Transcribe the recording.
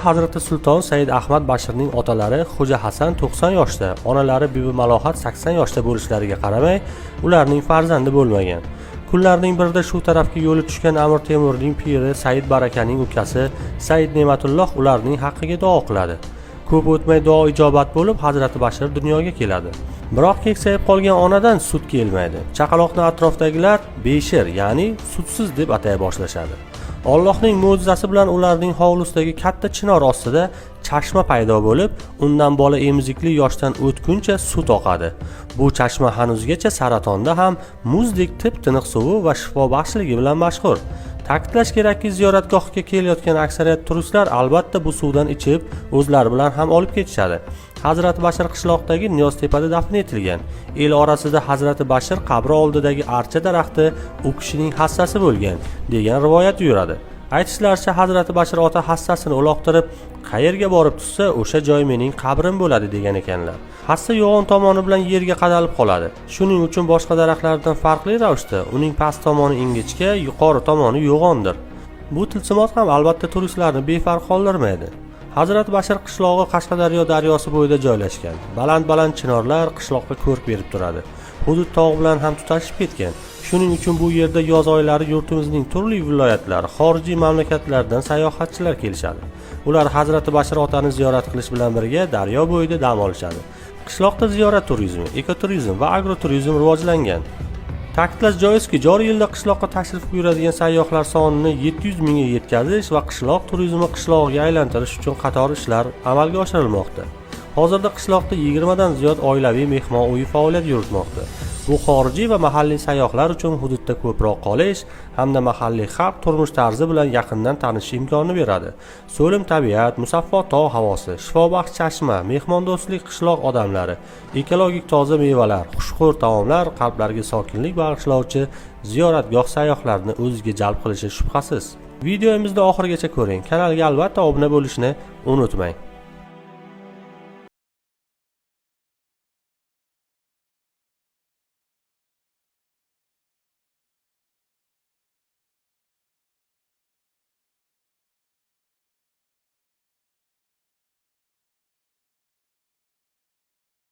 Hazrati Sulton Said Ahmad Bashirning otalari Xo'ja Hasan 90 yoshda, onalari Bibi Malohat 80 yoshda bo'lishlariga qaramay, ularning farzandi bo'lmagan. Kunlarning birida shu tarafga yo'li tushgan Amir Temurning piri Said Barakaning ukasi Said Ne'matulloh ularning haqqiga duo qiladi. Ko'p o'tmay duo ijobat bo'lib, Hazrati Bashir dunyoga keladi. Biroq keksayib qolgan onadan sut kelmaydi. Chaqaloqni atrofdagilar beshir, ya'ni sutsiz deb atay boshlashadi. Allohning mo'jizasi bilan ularning hovlisidagi katta chinor ostida chashma paydo bo'lib, undan bola emizikli yoshdan o'tguncha sut oqadi. Bu chashma hanuzgacha saratonda ham muzdek tip-tiniq suvi va shifobaxshligi bilan mashhur. Ta'kidlash kerakki, ziyoratgohga kelayotgan aksariyat turistlar albatta bu suvdan ichib, o'zlari bilan ham olib ketishadi. Hazrati Bashir qishloqdagi Niyoztepada dafn etilgan. El orasida Hazrati Bashir qabri oldidagi archa daraxti u kishining hassasi bo'lgan degan rivoyat yuradi. Aytishlaricha, Hazrati Bashir ota hassasini uloqtirib, qayerga borib tushsa, o'sha joy mening qabrim bo'ladi degan ekanlar. Hassa yo'g'on tomoni bilan yerga qadalib qoladi. Shuning uchun boshqa daraxtlardan farqli ravishda uning past tomoni ingichka, yuqori tomoni yo'g'ondir. Bu tilsimot ham albatta turistlarni befarq qoldirmaydi. Hazrat Bashir qishlog'i Qashqadaryo daryosi bo'yida joylashgan. Baland-baland chinorlar qishloqqa ko'rk berib turadi. Hudud tog' bilan ham tutashib ketgan. Shuning uchun bu yerda yoz oylari yurtimizning turli viloyatlari, xorijiy mamlakatlardan sayohatchilar kelishadi. Ular Hazrati Bashir otani ziyorat qilish bilan birga daryo bo'yida dam olishadi. Qishloqda ziyorat turizmi, ekoturizm va agroturizm rivojlangan. Ta'kidlash joizki, joriy yilda qishloqqa tashrif buyuradigan sayyohlar sonini 700 mingga yetkazish va qishloq turizmi qishlog'iga aylantirish uchun qator ishlar amalga oshirilmoqda. Hozirda qishloqda 20 dan ziyod oilaviy mehmon uyi faoliyat yuritmoqda. Bu xorijiy va mahalliy sayyohlar uchun hududda ko'proq qolish hamda mahalliy xalq turmush tarzi bilan yaqindan tanishish imkonini beradi. So'lim tabiat, musaffo tog' havosi, shifobaxsh chashma, mehmondo'stlik qishloq odamlari, ekologik toza mevalar, xushxo'r taomlar qalblarga sokinlik bag'ishlovchi ziyoratgoh sayyohlarni o'ziga jalb qilishi shubhasiz. Videomizni oxirigacha ko'ring. Kanalga albatta obuna bo'lishni unutmang.